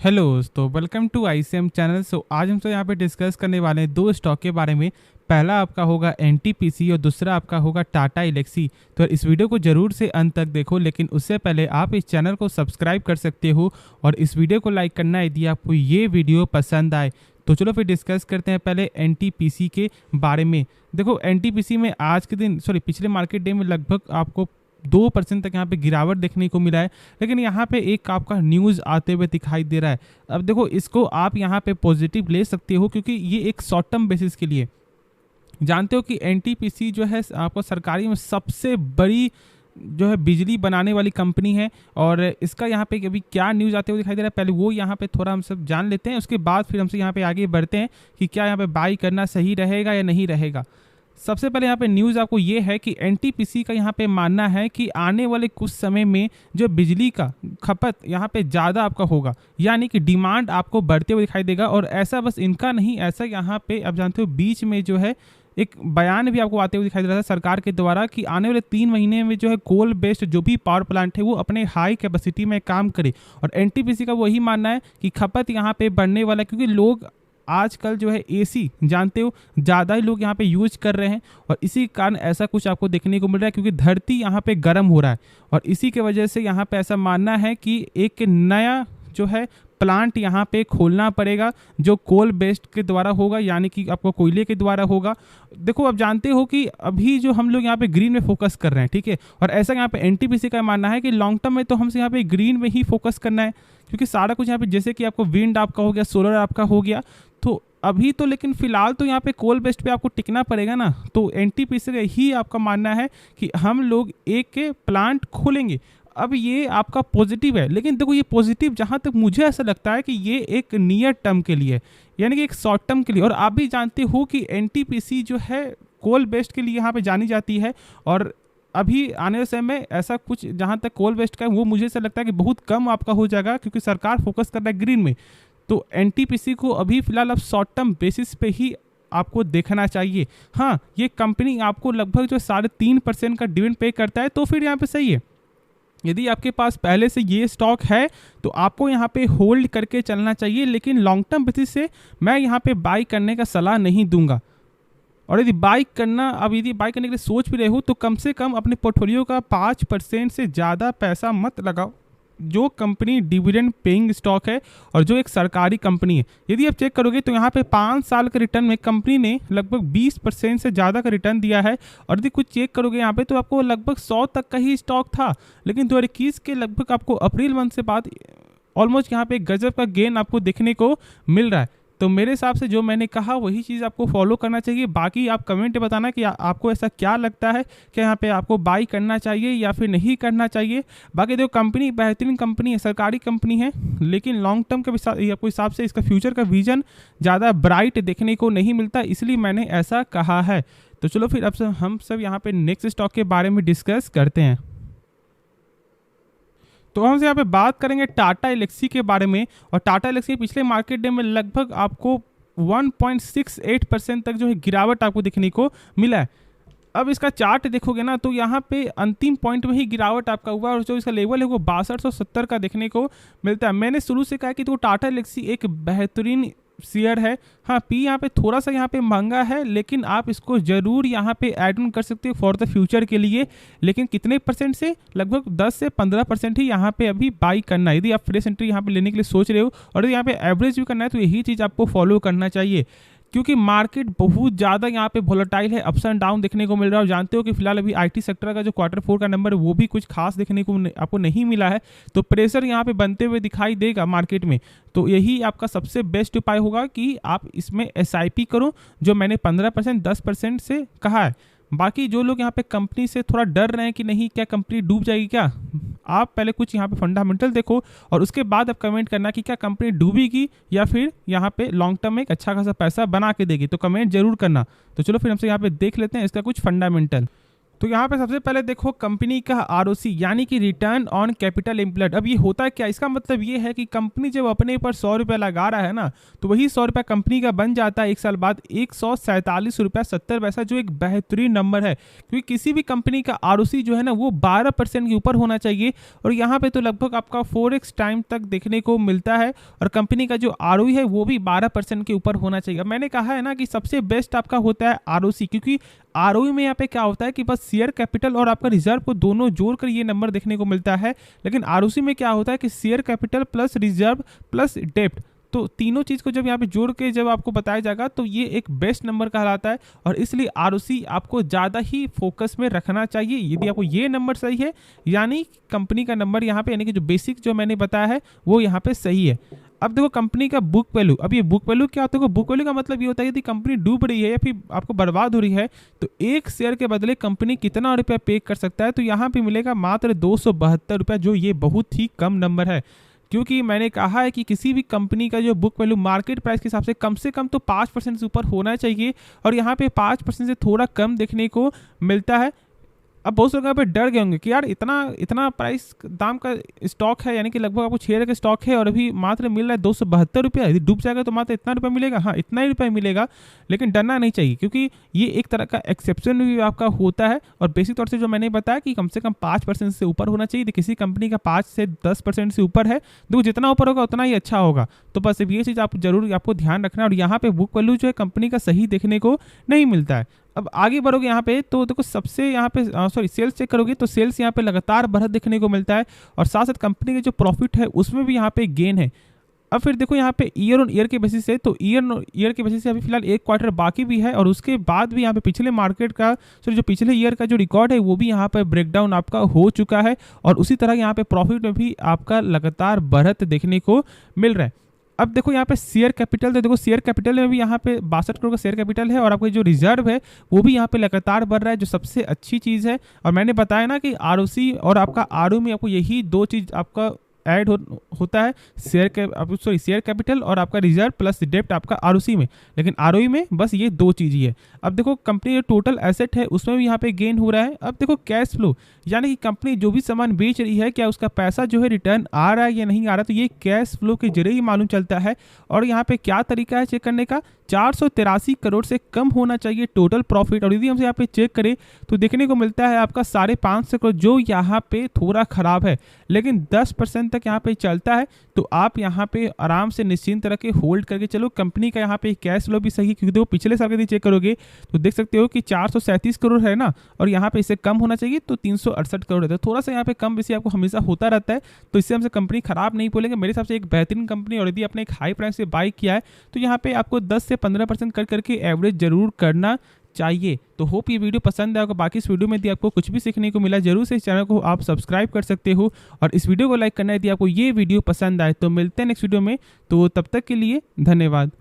Hello दोस्तों, welcome to ICM channel. आज हम सब यहाँ पे डिस्कस करने वाले हैं दो स्टॉक के बारे में। पहला आपका होगा एनटीपीसी और दूसरा आपका होगा टाटा एल्क्सी। तो इस वीडियो को जरूर से अंत तक देखो, लेकिन उससे पहले आप इस चैनल को सब्सक्राइब कर सकते हो और इस वीडियो को लाइक करना यदि आपको ये वीडियो पसंद आए। तो चलो फिर डिस्कस करते हैं पहले एनटीपीसी के बारे में। देखो एनटीपीसी में आज के दिन पिछले मार्केट डे में लगभग आपको 2% तक यहाँ पे गिरावट देखने को मिला है, लेकिन यहाँ पे एक आपका न्यूज़ आते हुए दिखाई दे रहा है। अब देखो इसको आप यहाँ पे पॉजिटिव ले सकते हो, क्योंकि ये एक शॉर्ट टर्म बेसिस के लिए। जानते हो कि एनटीपीसी जो है आपको सरकारी में सबसे बड़ी जो है बिजली बनाने वाली कंपनी है, और इसका यहाँ पे अभी क्या न्यूज़ आते हुए दिखाई दे रहा है पहले वो यहाँ पे थोड़ा हम सब जान लेते हैं। उसके बाद फिर हमसे यहाँ पे आगे बढ़ते हैं कि क्या यहाँ पे बाई करना सही रहेगा या नहीं रहेगा। सबसे पहले यहाँ पे न्यूज़ आपको ये है कि एनटीपीसी का यहाँ पे मानना है कि आने वाले कुछ समय में जो बिजली का खपत यहाँ पे ज़्यादा आपका होगा, यानी कि डिमांड आपको बढ़ते हुए दिखाई देगा। और ऐसा बस इनका नहीं, ऐसा यहाँ पे आप जानते हो बीच में जो है एक बयान भी आपको आते हुए दिखाई दे रहा था सरकार के द्वारा कि आने वाले 3 महीने में जो है कोल बेस्ड जो भी पावर प्लांट है वो अपने हाई कैपेसिटी में काम करे। और एनटीपीसी का वही मानना है कि खपत यहाँ पे बढ़ने वाला है, क्योंकि लोग आजकल जो है एसी जानते हो ज़्यादा ही लोग यहाँ पे यूज कर रहे हैं, और इसी कारण ऐसा कुछ आपको देखने को मिल रहा है, क्योंकि धरती यहाँ पे गर्म हो रहा है। और इसी के वजह से यहाँ पे ऐसा मानना है कि एक नया जो है प्लांट यहाँ पे खोलना पड़ेगा जो कोल बेस्ड के द्वारा होगा, यानी कि आपको कोयले के द्वारा होगा। देखो आप जानते हो कि अभी जो हम लोग यहाँ पे ग्रीन में फोकस कर रहे हैं, ठीक है, और ऐसा यहाँ पे एनटीपीसी का मानना है कि लॉन्ग टर्म में तो हमसे यहाँ पे ग्रीन में ही फोकस करना है, क्योंकि सारा कुछ यहाँ पे जैसे कि आपको विंड आपका हो गया, सोलर आपका हो गया, तो अभी तो लेकिन फिलहाल तो यहाँ पे कोल बेस्ड पे आपको टिकना पड़ेगा ना। तो एनटीपीसी का ही आपका मानना है कि हम लोग एक प्लांट खोलेंगे। अब ये आपका पॉजिटिव है, लेकिन देखो ये पॉजिटिव जहाँ तक मुझे ऐसा लगता है कि ये एक नियर टर्म के लिए, यानी कि एक शॉर्ट टर्म के लिए। और आप भी जानते हो कि एनटीपीसी जो है कोल बेस्ड के लिए यहाँ पे जानी जाती है, और अभी आने वाले समय में ऐसा कुछ जहाँ तक कोल बेस्ड का है वो मुझे ऐसा लगता है कि बहुत कम आपका हो जाएगा, क्योंकि सरकार फोकस कर रहा है ग्रीन में। तो एनटीपीसी को अभी फिलहाल अब शॉर्ट टर्म बेसिस पे ही आपको देखना चाहिए। हाँ, ये कंपनी आपको लगभग जो 3.5% का डिविडेंड पे करता है, तो फिर यहाँ पे सही है। यदि आपके पास पहले से ये स्टॉक है तो आपको यहाँ पे होल्ड करके चलना चाहिए, लेकिन लॉन्ग टर्म बेसिस से मैं यहाँ पे बाई करने का सलाह नहीं दूंगा। और यदि बाई करना, अब यदि बाई करने के लिए सोच भी रहे हो तो कम से कम अपने पोर्टफोलियो का 5% से ज़्यादा पैसा मत लगाओ जो कंपनी डिविडेंड पेइंग स्टॉक है और जो एक सरकारी कंपनी है। यदि आप चेक करोगे तो यहाँ पे 5 साल के रिटर्न में कंपनी ने लगभग 20% से ज़्यादा का रिटर्न दिया है। और यदि कुछ चेक करोगे यहाँ पे तो आपको लगभग 100 तक का ही स्टॉक था, लेकिन 2021 के लगभग आपको अप्रैल मंथ से बाद ऑलमोस्ट यहाँ पे गजब का गेन आपको देखने को मिल रहा है। तो मेरे हिसाब से जो मैंने कहा वही चीज़ आपको फॉलो करना चाहिए। बाकी आप कमेंट में बताना कि आपको ऐसा क्या लगता है कि यहाँ पे आपको बाई करना चाहिए या फिर नहीं करना चाहिए। बाकी देखो कंपनी बेहतरीन कंपनी है, सरकारी कंपनी है, लेकिन लॉन्ग टर्म के आपको हिसाब से इसका फ्यूचर का विजन ज़्यादा ब्राइट देखने को नहीं मिलता, इसलिए मैंने ऐसा कहा है। तो चलो फिर अब हम सब यहाँ पे नेक्स्ट स्टॉक के बारे में डिस्कस करते हैं। तो हम यहाँ पे बात करेंगे टाटा एल्क्सी के बारे में। और टाटा एल्क्सी पिछले मार्केट डे में लगभग आपको 1.68% तक जो है गिरावट आपको देखने को मिला है। अब इसका चार्ट देखोगे ना तो यहाँ पे अंतिम पॉइंट में ही गिरावट आपका हुआ, और जो इसका लेवल है वो 6270 का देखने को मिलता है। मैंने शुरू से कहा कि तो टाटा एल्क्सी एक बेहतरीन शेयर है। हाँ, पी यहाँ पे थोड़ा सा यहाँ पे महंगा है, लेकिन आप इसको ज़रूर यहाँ पे ऐड ऑन कर सकते हो फॉर द फ्यूचर के लिए। लेकिन कितने परसेंट से? लगभग 10 से 15% ही यहाँ पे अभी बाई करना है, यदि आप फ्रेश एंट्री यहाँ पे लेने के लिए सोच रहे हो। और यदि यहाँ पे एवरेज भी करना है तो यही चीज़ आपको फॉलो करना चाहिए, क्योंकि मार्केट बहुत ज़्यादा यहाँ पे वोलेटाइल है, अप्स एंड डाउन देखने को मिल रहा है। और जानते हो कि फिलहाल अभी आईटी सेक्टर का जो Q4 का नंबर है वो भी कुछ खास देखने को आपको नहीं मिला है, तो प्रेशर यहाँ पे बनते हुए दिखाई देगा मार्केट में। तो यही आपका सबसे बेस्ट उपाय होगा कि आप इसमें SIP करो, जो मैंने 15% 10% से कहा है। बाकी जो लोग यहाँ पे कंपनी से थोड़ा डर रहे हैं कि नहीं क्या कंपनी डूब जाएगी क्या, आप पहले कुछ यहाँ पे फंडामेंटल देखो और उसके बाद आप कमेंट करना कि क्या कंपनी डूबेगी या फिर यहाँ पे लॉन्ग टर्म में एक अच्छा खासा पैसा बना के देगी। तो कमेंट जरूर करना। तो चलो फिर हमसे यहाँ पे देख लेते हैं इसका कुछ फंडामेंटल। तो यहाँ पे सबसे पहले देखो कंपनी का आरओसी यानी कि रिटर्न ऑन कैपिटल एम्प्लॉयड। अब ये होता है क्या, इसका मतलब ये है कि कंपनी जब अपने ऊपर 100 रुपया लगा रहा है ना, तो वही 100 रुपया कंपनी का बन जाता है 1 साल बाद 147 रुपया 70 पैसा, जो एक बेहतरीन नंबर है। क्योंकि किसी भी कंपनी का आरओसी जो है ना वो 12% के ऊपर होना चाहिए, और यहाँ पे तो लगभग आपका 4x टाइम तक देखने को मिलता है। और कंपनी का जो आरओई है वो भी 12% के ऊपर होना चाहिए। अब मैंने कहा है ना कि सबसे बेस्ट आपका होता है आरओसी, क्योंकि आरओई में यहाँ पे क्या होता है कि बस शेयर कैपिटल और आपका रिजर्व को दोनों जोड़कर ये नंबर देखने को मिलता है। लेकिन आरओसी में क्या होता है कि share capital plus reserve plus डेप्ट, तो तीनों चीज़ को जब यहाँ पे जोड़ के जब आपको बताया जाएगा तो ये एक बेस्ट नंबर कहलाता है। और इसलिए आरओसी आपको ज़्यादा ही फोकस में रखना चाहिए। यदि आपको ये नंबर सही है, यानी कंपनी का नंबर यहाँ पे, यानी कि जो बेसिक जो मैंने बताया है वो यहाँ पे सही है। अब देखो कंपनी का बुक वैल्यू। अब ये बुक वैल्यू क्या होता है? बुक वैल्यू का मतलब ये होता है यदि कंपनी डूब रही है या फिर आपको बर्बाद हो रही है तो एक शेयर के बदले कंपनी कितना रुपया पे कर सकता है। तो यहाँ पे मिलेगा मात्र 272 रुपया, जो ये बहुत ही कम नंबर है। क्योंकि मैंने कहा है कि किसी भी कंपनी का जो बुक वैल्यू मार्केट प्राइस के हिसाब से कम तो 5% से ऊपर होना चाहिए, और यहाँ पे 5% से थोड़ा कम देखने को मिलता है। अब बहुत से लोग यहाँ पे डर गए होंगे कि यार इतना इतना प्राइस दाम का स्टॉक है, यानी कि लगभग आपको 6 रुपये का स्टॉक है और अभी मात्र मिल रहा है 272 रुपया। यदि डूब जाएगा तो मात्र इतना रुपया मिलेगा। हाँ, इतना ही रुपया मिलेगा, लेकिन डरना नहीं चाहिए, क्योंकि ये एक तरह का एक्सेप्शन भी आपका होता है। और बेसिक तौर से जो मैंने बताया कि कम से कम 5% से ऊपर होना चाहिए। किसी कंपनी का 5 से 10% से ऊपर है, देखो जितना ऊपर होगा उतना ही अच्छा होगा। तो बस ये चीज़ आप जरूर आपको ध्यान रखना। और यहाँ पे बुक वैल्यू जो है कंपनी का सही देखने को नहीं मिलता है। अब आगे बढ़ोगे यहाँ पे तो देखो सबसे यहाँ पे सेल्स चेक करोगे तो सेल्स यहाँ पे लगातार बढ़त देखने को मिलता है, और साथ साथ कंपनी के जो प्रॉफिट है उसमें भी यहाँ पे गेन है। अब फिर देखो यहाँ पे ईयर ऑन ईयर के बेसिस से, तो ईयर के बेसिस से अभी फिलहाल एक क्वार्टर बाकी भी है, और उसके बाद भी यहाँ पे पिछले मार्केट का जो पिछले ईयर का जो रिकॉर्ड है वो भी यहाँ पे ब्रेकडाउन आपका हो चुका है। और उसी तरह यहाँ पे प्रॉफिट में भी आपका लगातार बढ़त देखने को मिल रहा है। अब देखो यहाँ पे शेयर कैपिटल, तो देखो शेयर कैपिटल में भी यहाँ पे 62 करोड़ का शेयर कैपिटल है, और आपका जो रिजर्व है वो भी यहाँ पे लगातार बढ़ रहा है, जो सबसे अच्छी चीज़ है। और मैंने बताया ना कि आरओसी और आपका आरओ में आपको यही दो चीज़ आपका ऐड होता है, शेयर कैपिटल और आपका रिजर्व प्लस डेप्ट आपका आरओसी में। लेकिन आरओई में बस ये दो चीज़ ही है। अब देखो कंपनी जो टोटल एसेट है उसमें भी यहाँ पे गेन हो रहा है। अब देखो कैश फ्लो, यानी कि कंपनी जो भी सामान बेच रही है क्या उसका पैसा जो है रिटर्न आ रहा है या नहीं आ रहा, तो ये कैश फ्लो के जरिए ही मालूम चलता है। और यहाँ पे क्या तरीका है चेक करने का, 483 करोड़ से कम होना चाहिए टोटल प्रॉफिट। और यदि हम यहाँ पे चेक करें तो देखने को मिलता है आपका 550 करोड़, जो यहाँ पे थोड़ा खराब है, लेकिन 10% तक यहाँ पे चलता है। तो आप यहाँ पे आराम से निश्चिंत रह के होल्ड करके चलो। कंपनी का यहाँ पे कैश फ्लो भी सही है, क्योंकि देखो पिछले साल यदि चेक करोगे तो देख सकते हो कि 437 करोड़ है ना, और यहाँ पे इससे कम होना चाहिए तो 368 करोड़ है। तो थोड़ा सा यहाँ पे कम बेसी आपको हमेशा होता रहता है, तो इससे हमसे कंपनी खराब नहीं बोलेंगे। मेरे हिसाब से एक बेहतरीन कंपनी, और यदि आपने एक हाई प्राइस से बाई किया है तो यहाँ पे आपको 10 से 15% कर करके एवरेज जरूर करना चाहिए। तो होप ये वीडियो पसंद आएगा। बाकी इस वीडियो में यदि आपको कुछ भी सीखने को मिला जरूर से इस चैनल को आप सब्सक्राइब कर सकते हो, और इस वीडियो को लाइक करना है यदि आपको ये वीडियो पसंद आए। तो मिलते हैं नेक्स्ट वीडियो में, तो तब तक के लिए धन्यवाद।